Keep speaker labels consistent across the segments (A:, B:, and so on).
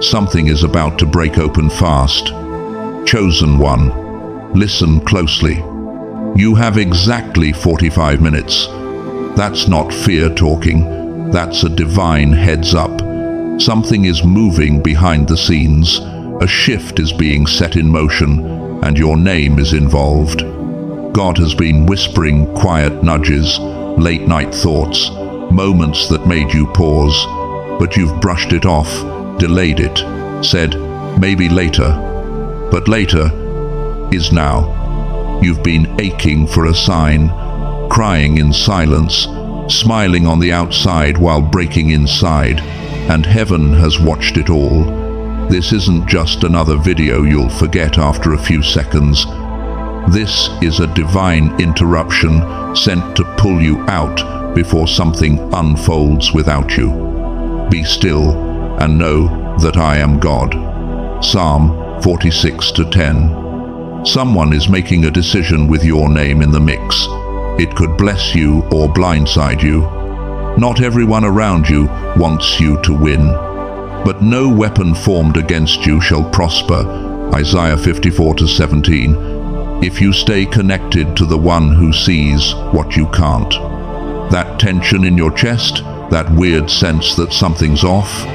A: Something is about to break open fast. Chosen one, listen closely. You have exactly 45 minutes. That's not fear talking, that's a divine heads up. Something is moving behind the scenes, a shift is being set in motion, and your name is involved. God has been whispering quiet nudges, late night thoughts, moments that made you pause, but you've brushed it off, delayed it, said, maybe later. But later is now. You've been aching for a sign, crying in silence, smiling on the outside while breaking inside, and heaven has watched it all. This isn't just another video you'll forget after a few seconds. This is a divine interruption sent to pull you out before something unfolds without you. Be still and know that I am God. Psalm 46:10. Someone is making a decision with your name in the mix. It could bless you or blindside you. Not everyone around you wants you to win. But no weapon formed against you shall prosper. Isaiah 54:17. If you stay connected to the one who sees what you can't. That tension in your chest, that weird sense that something's off,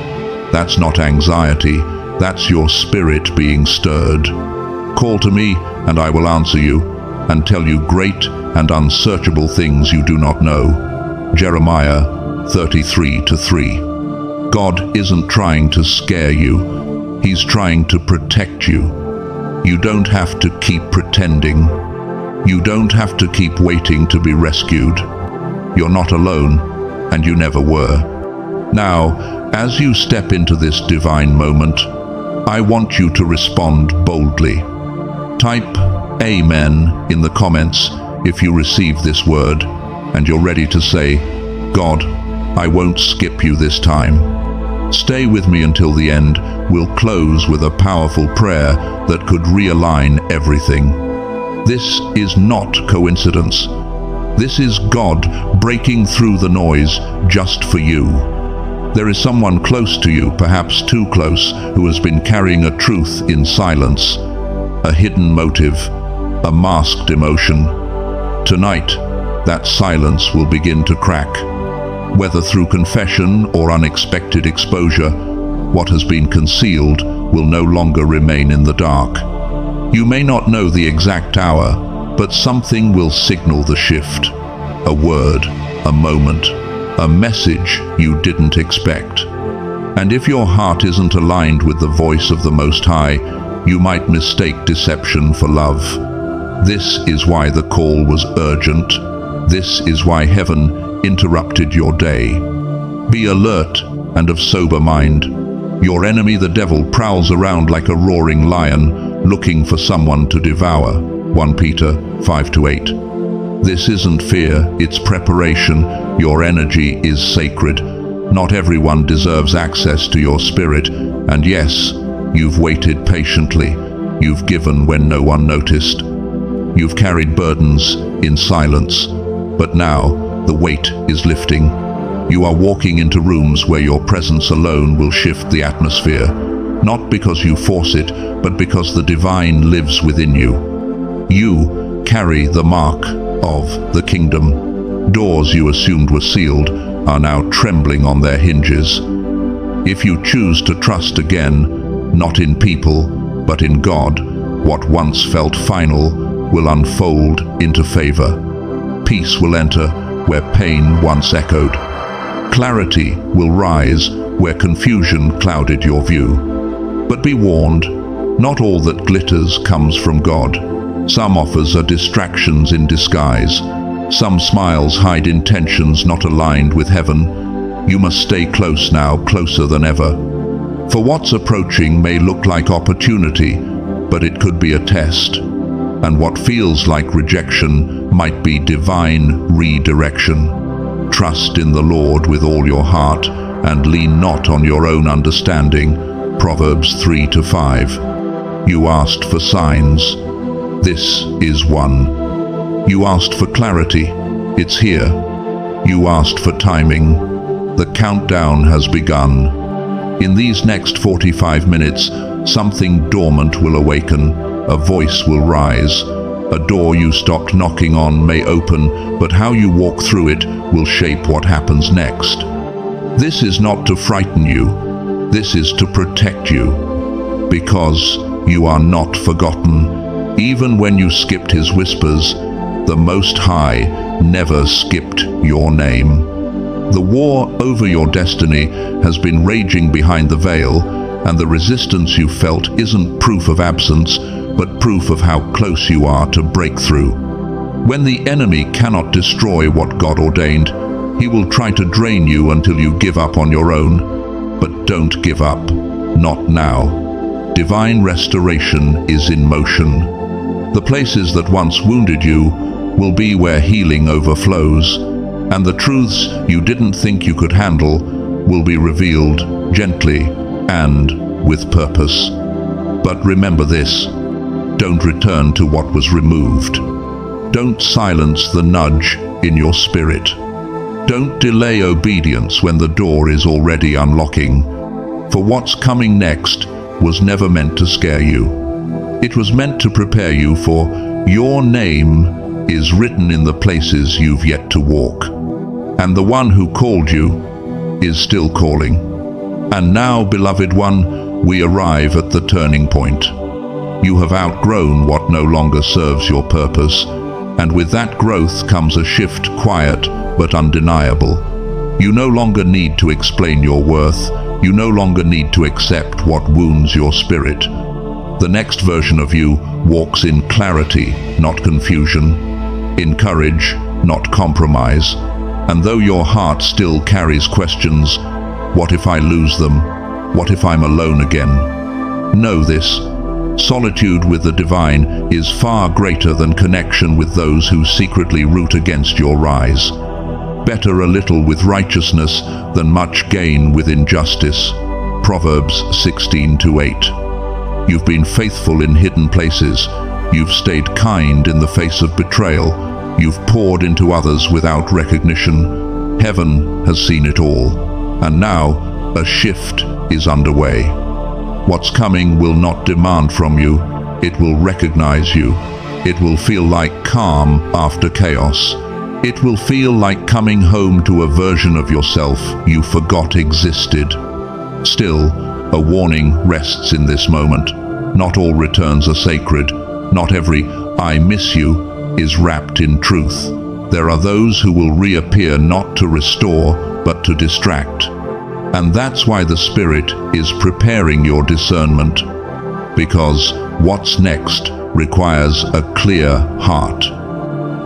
A: that's not anxiety, that's your spirit being stirred. Call to me and I will answer you and tell you great and unsearchable things you do not know. Jeremiah 33:3. God isn't trying to scare you, He's trying to protect you. You don't have to keep pretending. You don't have to keep waiting to be rescued. You're not alone, and you never were. Now, as you step into this divine moment, I want you to respond boldly. Type Amen in the comments if you receive this word, and you're ready to say, God, I won't skip you this time. Stay with me until the end. We'll close with a powerful prayer that could realign everything. This is not coincidence. This is God breaking through the noise just for you. There is someone close to you, perhaps too close, who has been carrying a truth in silence, a hidden motive, a masked emotion. Tonight, that silence will begin to crack. Whether through confession or unexpected exposure, what has been concealed will no longer remain in the dark. You may not know the exact hour, but something will signal the shift. A word, a moment, a message you didn't expect. And if your heart isn't aligned with the voice of the Most High, you might mistake deception for love. This is why the call was urgent. This is why heaven interrupted your day. Be alert and of sober mind. Your enemy, the devil, prowls around like a roaring lion, looking for someone to devour. 1 Peter 5:8. This isn't fear, it's preparation. Your energy is sacred. Not everyone deserves access to your spirit, and yes, you've waited patiently. You've given when no one noticed. You've carried burdens in silence, but now the weight is lifting. You are walking into rooms where your presence alone will shift the atmosphere, not because you force it, but because the divine lives within you. You carry the mark of the kingdom. Doors you assumed were sealed are now trembling on their hinges. If you choose to trust again, not in people, but in God, what once felt final will unfold into favor. Peace will enter where pain once echoed. Clarity will rise where confusion clouded your view. But be warned, not all that glitters comes from God. Some offers are distractions in disguise. Some smiles hide intentions not aligned with heaven. You must stay close now, closer than ever. For what's approaching may look like opportunity, but it could be a test. And what feels like rejection might be divine redirection. Trust in the Lord with all your heart and lean not on your own understanding. Proverbs 3:5. You asked for signs. This is one. You asked for clarity. It's here. You asked for timing. The countdown has begun. In these next 45 minutes, something dormant will awaken, a voice will rise, a door you stopped knocking on may open, but how you walk through it will shape what happens next. This is not to frighten you, this is to protect you, because you are not forgotten. Even when you skipped his whispers, the Most High never skipped your name. The war over your destiny has been raging behind the veil, and the resistance you felt isn't proof of absence, but proof of how close you are to breakthrough. When the enemy cannot destroy what God ordained, he will try to drain you until you give up on your own. But don't give up, not now. Divine restoration is in motion. The places that once wounded you will be where healing overflows, and the truths you didn't think you could handle will be revealed gently and with purpose. But remember this, don't return to what was removed. Don't silence the nudge in your spirit. Don't delay obedience when the door is already unlocking. For what's coming next was never meant to scare you. It was meant to prepare you, for your name is written in the places you've yet to walk. And the one who called you is still calling. And now, beloved one, we arrive at the turning point. You have outgrown what no longer serves your purpose, and with that growth comes a shift, quiet but undeniable. You no longer need to explain your worth. You no longer need to accept what wounds your spirit. The next version of you walks in clarity, not confusion, in courage, not compromise. And though your heart still carries questions, what if I lose them? What if I'm alone again? Know this, solitude with the divine is far greater than connection with those who secretly root against your rise. Better a little with righteousness than much gain with injustice. Proverbs 16:8. You've been faithful in hidden places. You've stayed kind in the face of betrayal. You've poured into others without recognition. Heaven has seen it all. And now a shift is underway. What's coming will not demand from you. It will recognize you. It will feel like calm after chaos. It will feel like coming home to a version of yourself you forgot existed. Still, a warning rests in this moment. Not all returns are sacred. Not every "I miss you" is wrapped in truth. There are those who will reappear not to restore, but to distract. And that's why the Spirit is preparing your discernment. Because what's next requires a clear heart.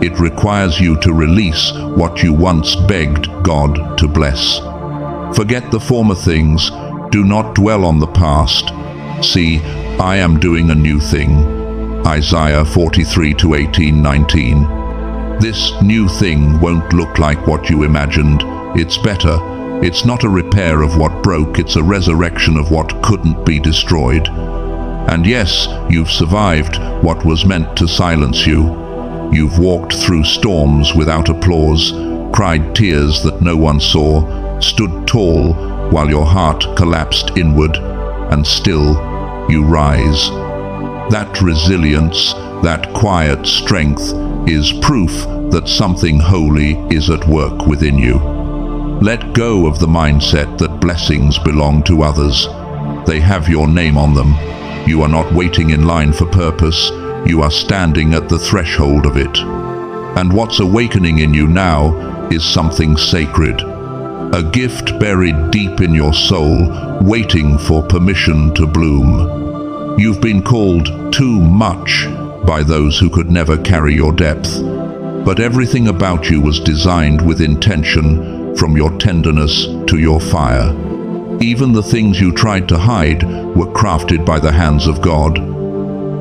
A: It requires you to release what you once begged God to bless. Forget the former things. Do not dwell on the past. See, I am doing a new thing. Isaiah 43:18-19. This new thing won't look like what you imagined. It's better. It's not a repair of what broke, it's a resurrection of what couldn't be destroyed. And yes, you've survived what was meant to silence you. You've walked through storms without applause, cried tears that no one saw, stood tall while your heart collapsed inward, and still you rise. That resilience, that quiet strength, is proof that something holy is at work within you. Let go of the mindset that blessings belong to others. They have your name on them. You are not waiting in line for purpose. You are standing at the threshold of it. And what's awakening in you now is something sacred. A gift buried deep in your soul, waiting for permission to bloom. You've been called too much by those who could never carry your depth. But everything about you was designed with intention, from your tenderness to your fire. Even the things you tried to hide were crafted by the hands of God.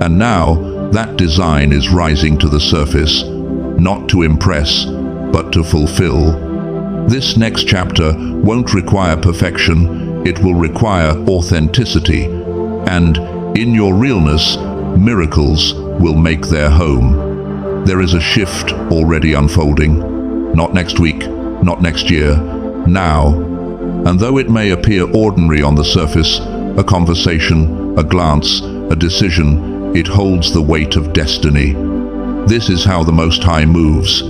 A: And now, that design is rising to the surface, not to impress, but to fulfill. This next chapter won't require perfection, it will require authenticity. And in your realness, miracles will make their home. There is a shift already unfolding. Not next week, not next year, now. And though it may appear ordinary on the surface, a conversation, a glance, a decision, it holds the weight of destiny. This is how the Most High moves,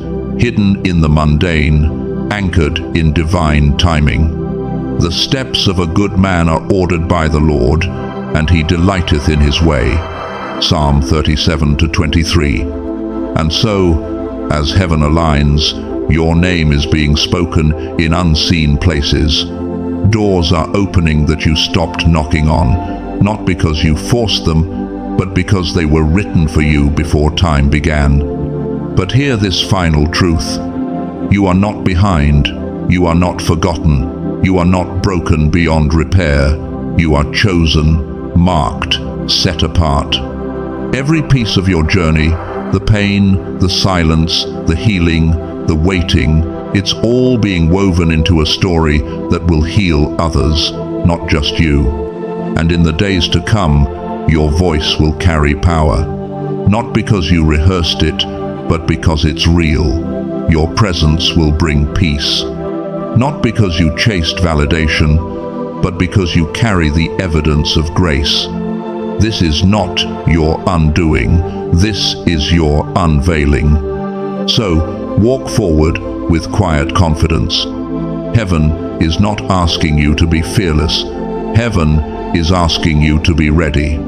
A: hidden in the mundane, anchored in divine timing. The steps of a good man are ordered by the Lord, and he delighteth in his way. Psalm 37-23. And so, as heaven aligns, your name is being spoken in unseen places. Doors are opening that you stopped knocking on, not because you forced them, but because they were written for you before time began. But hear this final truth. You are not behind. You are not forgotten. You are not broken beyond repair. You are chosen, marked, set apart. Every piece of your journey, the pain, the silence, the healing, the waiting, it's all being woven into a story that will heal others, not just you. And in the days to come, your voice will carry power, not because you rehearsed it, but because it's real. Your presence will bring peace, not because you chased validation, but because you carry the evidence of grace. This is not your undoing, this is your unveiling. So, walk forward with quiet confidence. Heaven is not asking you to be fearless. Heaven is asking you to be ready.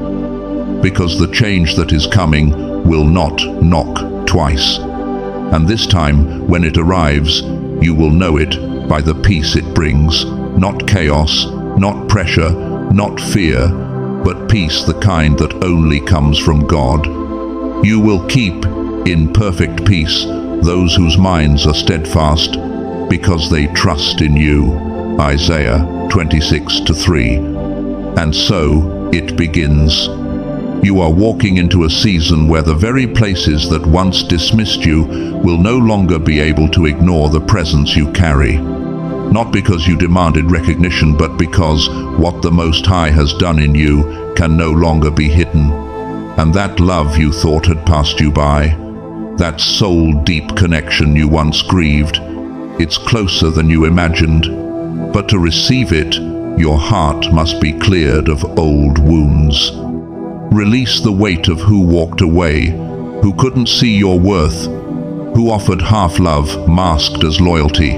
A: Because the change that is coming will not knock twice. And this time, when it arrives, you will know it by the peace it brings. Not chaos, not pressure, not fear, but peace the kind that only comes from God. You will keep in perfect peace those whose minds are steadfast, because they trust in you. Isaiah 26:3. And so it begins. You are walking into a season where the very places that once dismissed you will no longer be able to ignore the presence you carry. Not because you demanded recognition, but because what the Most High has done in you can no longer be hidden. And that love you thought had passed you by, that soul-deep connection you once grieved, it's closer than you imagined. But to receive it, your heart must be cleared of old wounds. Release the weight of who walked away, who couldn't see your worth, who offered half love masked as loyalty.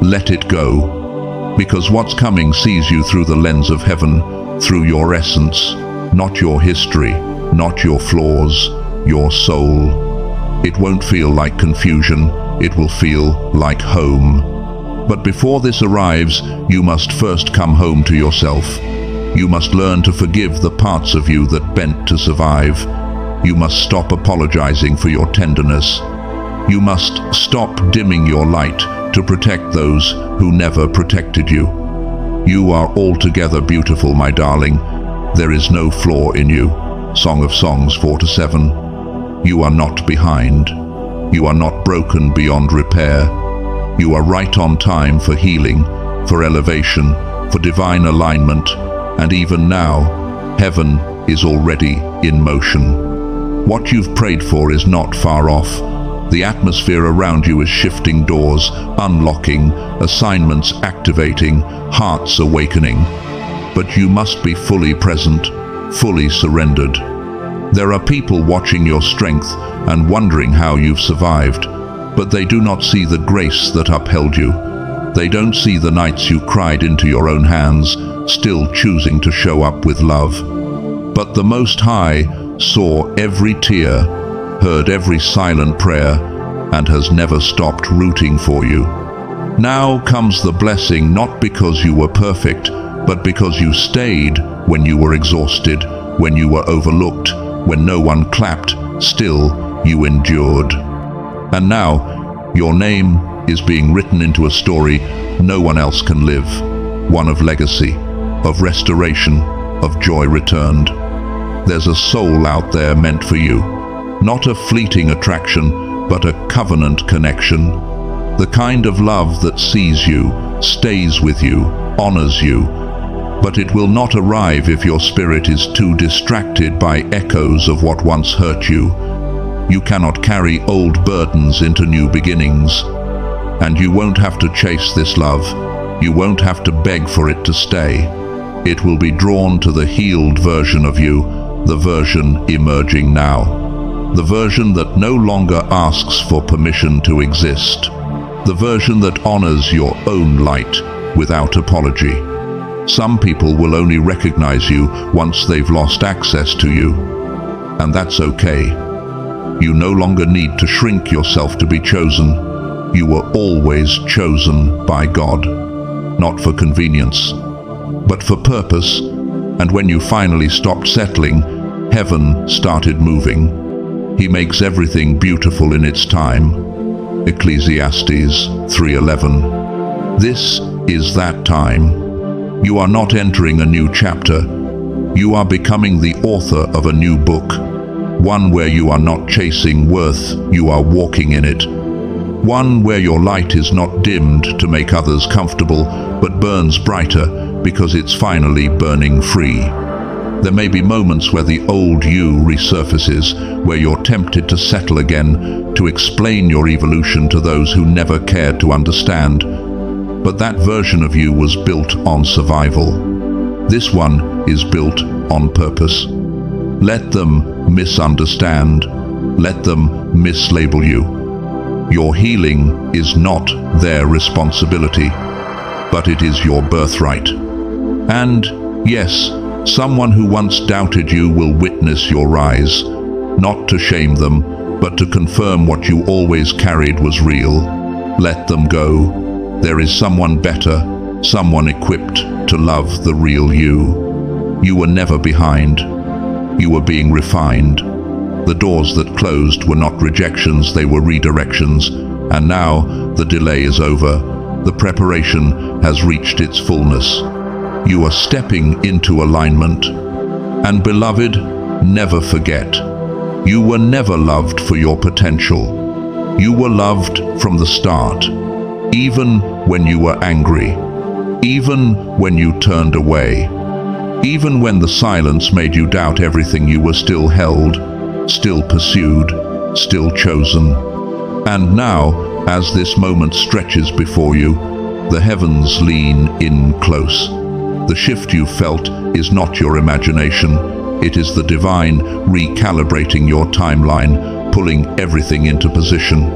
A: Let it go, because what's coming sees you through the lens of heaven, through your essence, not your history, not your flaws, your soul. It won't feel like confusion, it will feel like home. But before this arrives, you must first come home to yourself. You must learn to forgive the parts of you that bent to survive. You must stop apologizing for your tenderness. You must stop dimming your light to protect those who never protected you. You are altogether beautiful, my darling. There is no flaw in you. Song of Songs 4-7. You are not behind. You are not broken beyond repair. You are right on time for healing, for elevation, for divine alignment, and even now, heaven is already in motion. What you've prayed for is not far off. The atmosphere around you is shifting doors, unlocking, assignments activating, hearts awakening. But you must be fully present, fully surrendered. There are people watching your strength and wondering how you've survived, but they do not see the grace that upheld you. They don't see the nights you cried into your own hands, still choosing to show up with love. But the Most High saw every tear, heard every silent prayer, and has never stopped rooting for you. Now comes the blessing, not because you were perfect, but because you stayed when you were exhausted, when you were overlooked, when no one clapped, still you endured. And now, your name is being written into a story no one else can live. One of legacy, of restoration, of joy returned. There's a soul out there meant for you. Not a fleeting attraction, but a covenant connection. The kind of love that sees you, stays with you, honors you. But it will not arrive if your spirit is too distracted by echoes of what once hurt you. You cannot carry old burdens into new beginnings. And you won't have to chase this love. You won't have to beg for it to stay. It will be drawn to the healed version of you, the version emerging now. The version that no longer asks for permission to exist. The version that honors your own light without apology. Some people will only recognize you once they've lost access to you. And that's okay. You no longer need to shrink yourself to be chosen. You were always chosen by God. Not for convenience, but for purpose. And when you finally stopped settling, heaven started moving. He makes everything beautiful in its time. Ecclesiastes 3:11. This is that time. You are not entering a new chapter. You are becoming the author of a new book. One where you are not chasing worth, you are walking in it. One where your light is not dimmed to make others comfortable, but burns brighter because it's finally burning free. There may be moments where the old you resurfaces, where you're tempted to settle again, to explain your evolution to those who never cared to understand. But that version of you was built on survival. This one is built on purpose. Let them misunderstand. Let them mislabel you. Your healing is not their responsibility, but it is your birthright. And yes, someone who once doubted you will witness your rise, not to shame them, but to confirm what you always carried was real. Let them go. There is someone better, someone equipped to love the real you. You were never behind. You were being refined. The doors that closed were not rejections, they were redirections. And now the delay is over. The preparation has reached its fullness. You are stepping into alignment. And beloved, never forget, you were never loved for your potential. You were loved from the start, even when you were angry, even when you turned away, even when the silence made you doubt everything. You were still held, still pursued, still chosen. And now, as this moment stretches before you, the heavens lean in close. The shift you felt is not your imagination. It is the divine recalibrating your timeline, pulling everything into position.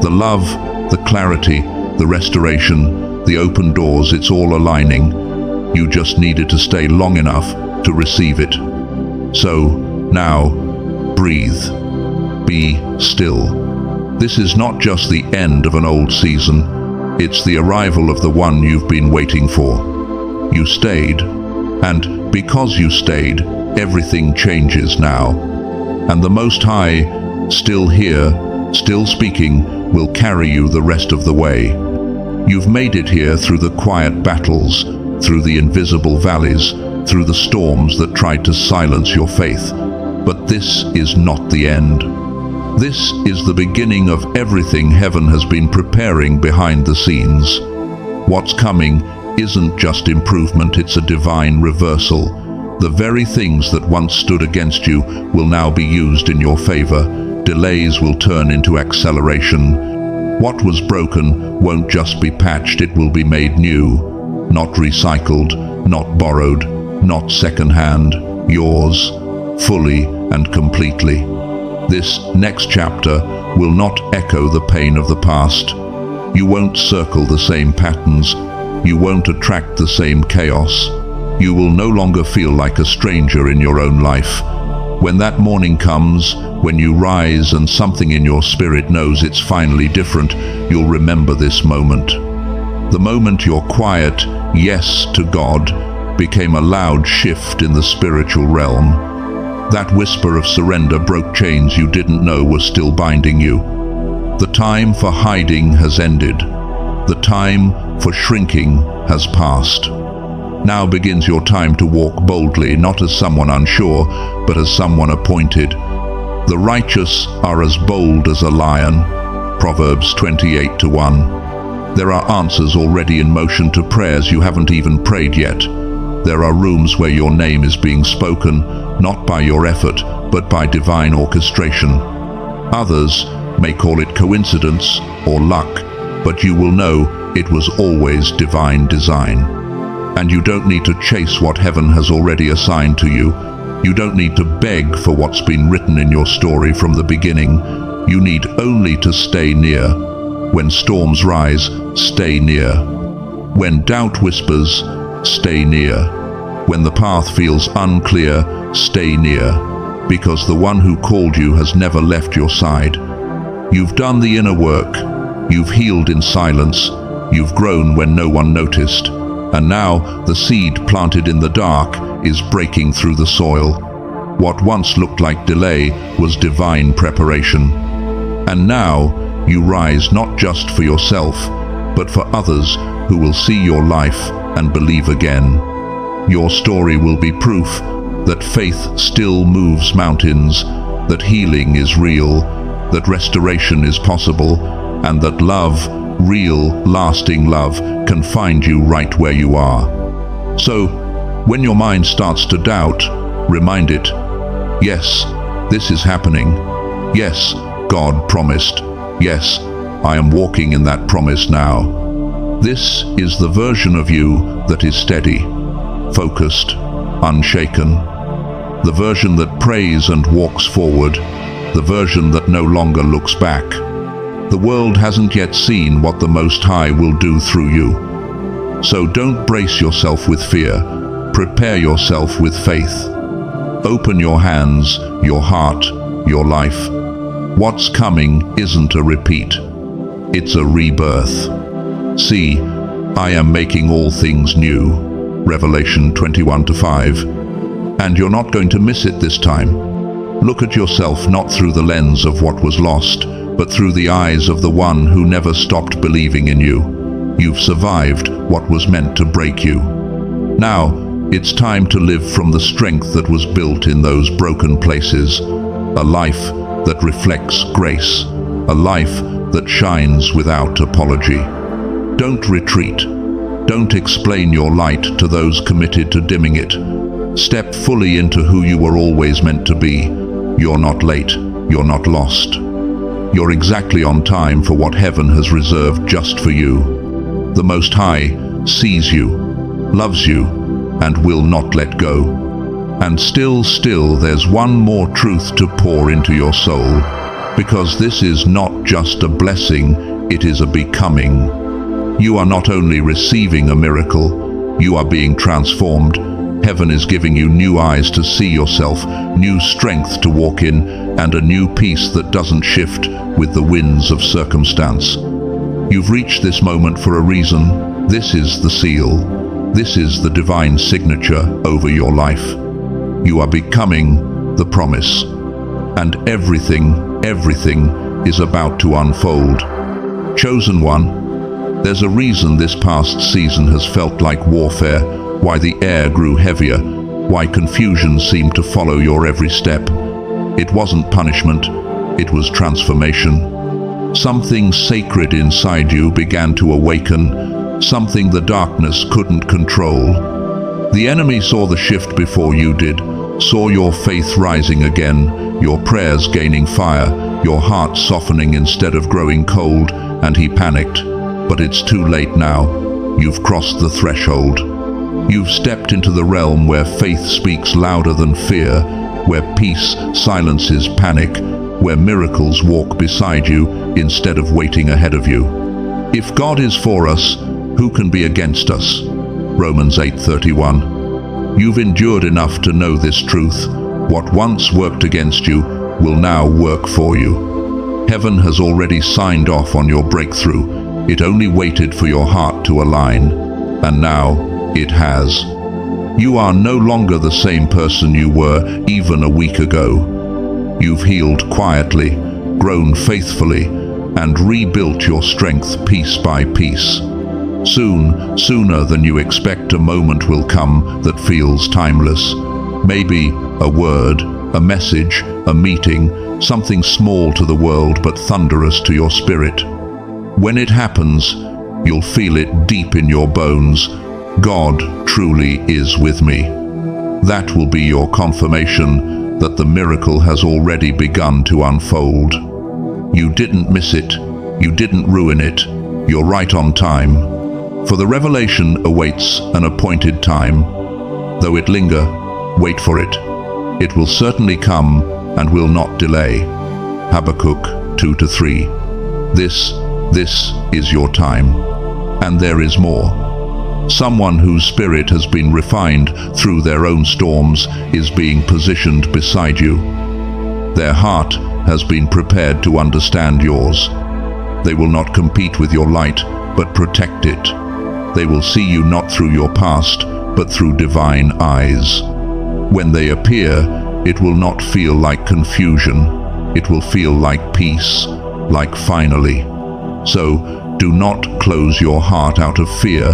A: The love, the clarity, the restoration, the open doors, it's all aligning. You just needed to stay long enough to receive it. So, now, breathe. Be still. This is not just the end of an old season. It's the arrival of the one you've been waiting for. You stayed, and because you stayed, everything changes now. And the Most High, still here, still speaking, will carry you the rest of the way. You've made it here through the quiet battles, through the invisible valleys, through the storms that tried to silence your faith. But this is not the end. This is the beginning of everything heaven has been preparing behind the scenes. What's coming isn't just improvement, it's a divine reversal. The very things that once stood against you will now be used in your favor. Delays will turn into acceleration. What was broken won't just be patched, it will be made new. Not recycled, not borrowed, not secondhand. Yours, fully and completely. This next chapter will not echo the pain of the past. You won't circle the same patterns. You won't attract the same chaos. You will no longer feel like a stranger in your own life. When that morning comes, when you rise and something in your spirit knows it's finally different, you'll remember this moment. The moment your quiet yes to God became a loud shift in the spiritual realm. That whisper of surrender broke chains you didn't know were still binding you. The time for hiding has ended. The time for shrinking has passed. Now begins your time to walk boldly, not as someone unsure, but as someone appointed. The righteous are as bold as a lion. Proverbs 28:1. There are answers already in motion to prayers you haven't even prayed yet. There are rooms where your name is being spoken, not by your effort, but by divine orchestration. Others may call it coincidence or luck, but you will know it was always divine design. And you don't need to chase what heaven has already assigned to you. You don't need to beg for what's been written in your story from the beginning. You need only to stay near. When storms rise, stay near. When doubt whispers, stay near. When the path feels unclear, stay near. Because the one who called you has never left your side. You've done the inner work. You've healed in silence. You've grown when no one noticed. And now the seed planted in the dark is breaking through the soil. What once looked like delay was divine preparation. And now you rise not just for yourself, but for others who will see your life and believe again. Your story will be proof that faith still moves mountains, that healing is real, that restoration is possible, and that love, real, lasting love, can find you right where you are. So, when your mind starts to doubt, remind it, yes, this is happening. Yes, God promised. Yes, I am walking in that promise now. This is the version of you that is steady, focused, unshaken. The version that prays and walks forward. The version that no longer looks back. The world hasn't yet seen what the Most High will do through you. So don't brace yourself with fear. Prepare yourself with faith. Open your hands, your heart, your life. What's coming isn't a repeat. It's a rebirth. See, I am making all things new. Revelation 21:5. And you're not going to miss it this time. Look at yourself not through the lens of what was lost, but through the eyes of the one who never stopped believing in you. You've survived what was meant to break you. Now, it's time to live from the strength that was built in those broken places. A life that reflects grace. A life that shines without apology. Don't retreat. Don't explain your light to those committed to dimming it. Step fully into who you were always meant to be. You're not late. You're not lost. You're exactly on time for what heaven has reserved just for you. The Most High sees you, loves you, and will not let go. And still there's one more truth to pour into your soul, because this is not just a blessing, it is a becoming. You are not only receiving a miracle, you are being transformed. Heaven is giving you new eyes to see yourself, new strength to walk in, and a new peace that doesn't shift with the winds of circumstance. You've reached this moment for a reason. This is the seal. This is the divine signature over your life. You are becoming the promise. And everything is about to unfold. Chosen one, there's a reason this past season has felt like warfare, why the air grew heavier, why confusion seemed to follow your every step. It wasn't punishment, it was transformation. Something sacred inside you began to awaken, something the darkness couldn't control. The enemy saw the shift before you did, saw your faith rising again, your prayers gaining fire, your heart softening instead of growing cold, and he panicked. But it's too late now. You've crossed the threshold. You've stepped into the realm where faith speaks louder than fear, where peace silences panic, where miracles walk beside you instead of waiting ahead of you. If God is for us, who can be against us? Romans 8:31. You've endured enough to know this truth. What once worked against you will now work for you. Heaven has already signed off on your breakthrough. It only waited for your heart to align. And now, it has. You are no longer the same person you were even a week ago. You've healed quietly, grown faithfully, and rebuilt your strength piece by piece. Soon, sooner than you expect, a moment will come that feels timeless. Maybe a word, a message, a meeting, something small to the world but thunderous to your spirit. When it happens, you'll feel it deep in your bones. God truly is with me. That will be your confirmation that the miracle has already begun to unfold. You didn't miss it. You didn't ruin it. You're right on time. For the revelation awaits an appointed time. Though it linger, wait for it. It will certainly come and will not delay. Habakkuk 2-3. This is your time. And there is more. Someone whose spirit has been refined through their own storms is being positioned beside you. Their heart has been prepared to understand yours. They will not compete with your light, but protect it. They will see you not through your past, but through divine eyes. When they appear, it will not feel like confusion. It will feel like peace, like finally. So, do not close your heart out of fear.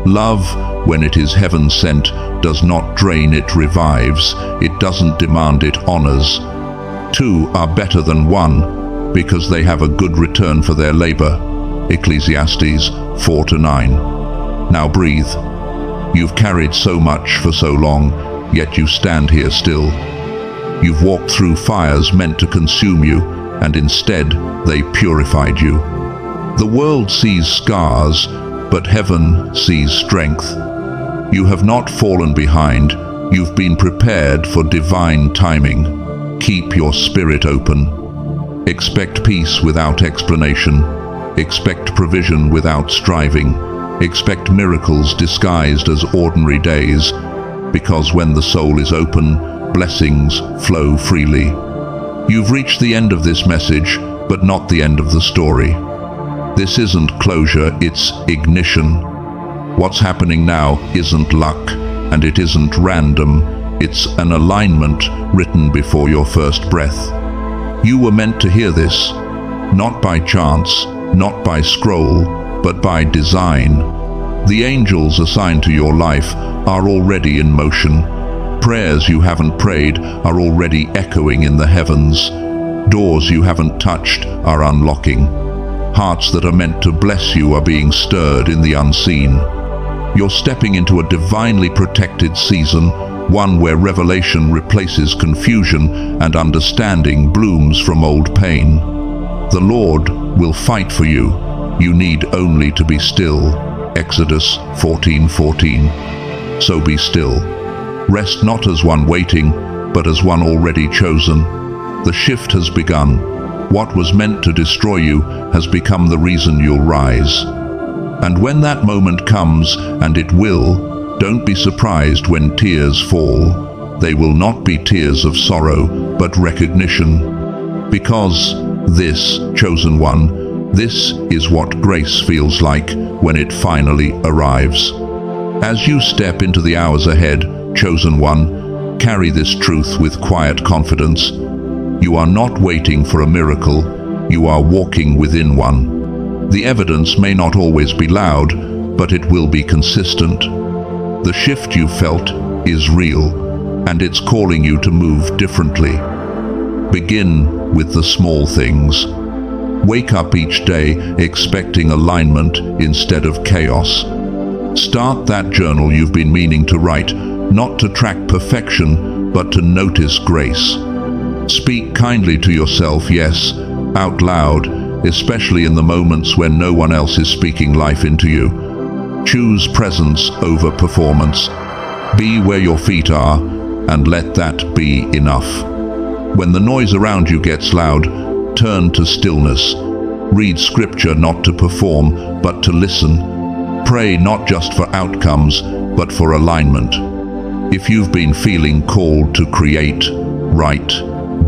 A: Love, when it is heaven-sent, does not drain, it revives. It doesn't demand, it honors. Two are better than one, because they have a good return for their labor. Ecclesiastes 4-9. Now breathe. You've carried so much for so long, yet you stand here still. You've walked through fires meant to consume you, and instead they purified you. The world sees scars, but heaven sees strength. You have not fallen behind. You've been prepared for divine timing. Keep your spirit open. Expect peace without explanation. Expect provision without striving. Expect miracles disguised as ordinary days, because when the soul is open, blessings flow freely. You've reached the end of this message, but not the end of the story. This isn't closure, it's ignition. What's happening now isn't luck, and it isn't random. It's an alignment written before your first breath. You were meant to hear this, not by chance, not by scroll, but by design. The angels assigned to your life are already in motion. Prayers you haven't prayed are already echoing in the heavens. Doors you haven't touched are unlocking. Hearts that are meant to bless you are being stirred in the unseen. You're stepping into a divinely protected season, one where revelation replaces confusion and understanding blooms from old pain. The Lord will fight for you. You need only to be still. Exodus 14:14. So be still. Rest not as one waiting, but as one already chosen. The shift has begun. What was meant to destroy you has become the reason you'll rise. And when that moment comes, and it will, don't be surprised when tears fall. They will not be tears of sorrow, but recognition. Because this, chosen one, this is what grace feels like when it finally arrives. As you step into the hours ahead, chosen one, carry this truth with quiet confidence. You are not waiting for a miracle, you are walking within one. The evidence may not always be loud, but it will be consistent. The shift you felt is real, and it's calling you to move differently. Begin with the small things. Wake up each day expecting alignment instead of chaos. Start that journal you've been meaning to write, not to track perfection, but to notice grace. Speak kindly to yourself, yes, out loud, especially in the moments when no one else is speaking life into you. Choose presence over performance. Be where your feet are, and let that be enough. When the noise around you gets loud, turn to stillness. Read scripture not to perform, but to listen. Pray not just for outcomes, but for alignment. If you've been feeling called to create, write,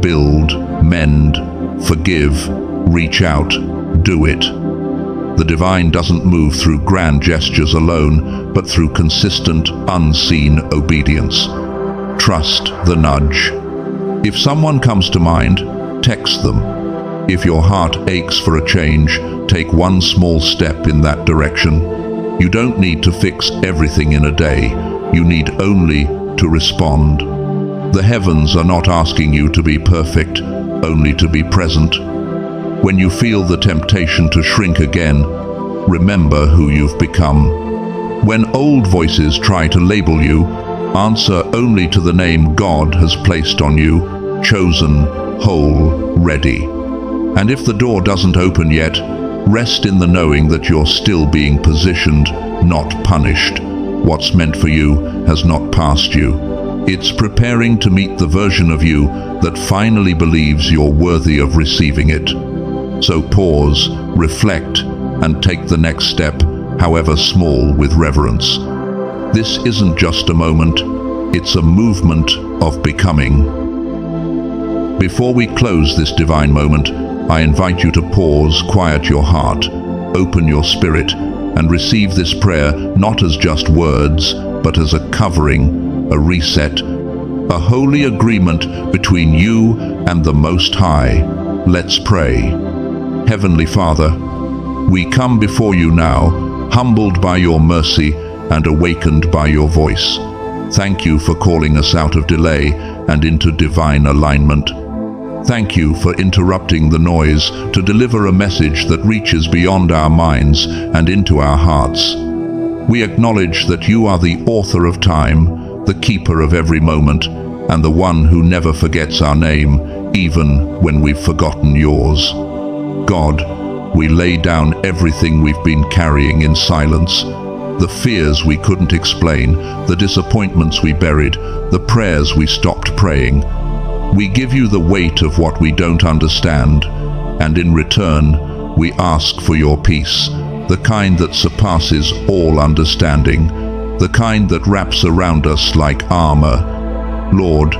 A: build, mend, forgive, reach out, do it. The divine doesn't move through grand gestures alone, but through consistent, unseen obedience. Trust the nudge. If someone comes to mind, text them. If your heart aches for a change, take one small step in that direction. You don't need to fix everything in a day. You need only to respond. The heavens are not asking you to be perfect, only to be present. When you feel the temptation to shrink again, remember who you've become. When old voices try to label you, answer only to the name God has placed on you, chosen, whole, ready. And if the door doesn't open yet, Rest in the knowing that you're still being positioned, not punished. What's meant for you has not passed you. It's preparing to meet the version of you that finally believes you're worthy of receiving it. So pause, reflect, and take the next step, however small, with reverence. This isn't just a moment, it's a movement of becoming. Before we close this divine moment, I invite you to pause, quiet your heart, open your spirit, and receive this prayer not as just words, but as a covering, a reset, a holy agreement between you and the Most High. Let's pray. Heavenly Father, we come before you now, humbled by your mercy and awakened by your voice. Thank you for calling us out of delay and into divine alignment. Thank you for interrupting the noise to deliver a message that reaches beyond our minds and into our hearts. We acknowledge that you are the author of time, the keeper of every moment, and the one who never forgets our name, even when we've forgotten yours. God, we lay down everything we've been carrying in silence, the fears we couldn't explain, the disappointments we buried, the prayers we stopped praying. We give you the weight of what we don't understand, and in return, we ask for your peace, the kind that surpasses all understanding, the kind that wraps around us like armor. Lord,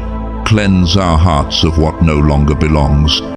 A: cleanse our hearts of what no longer belongs.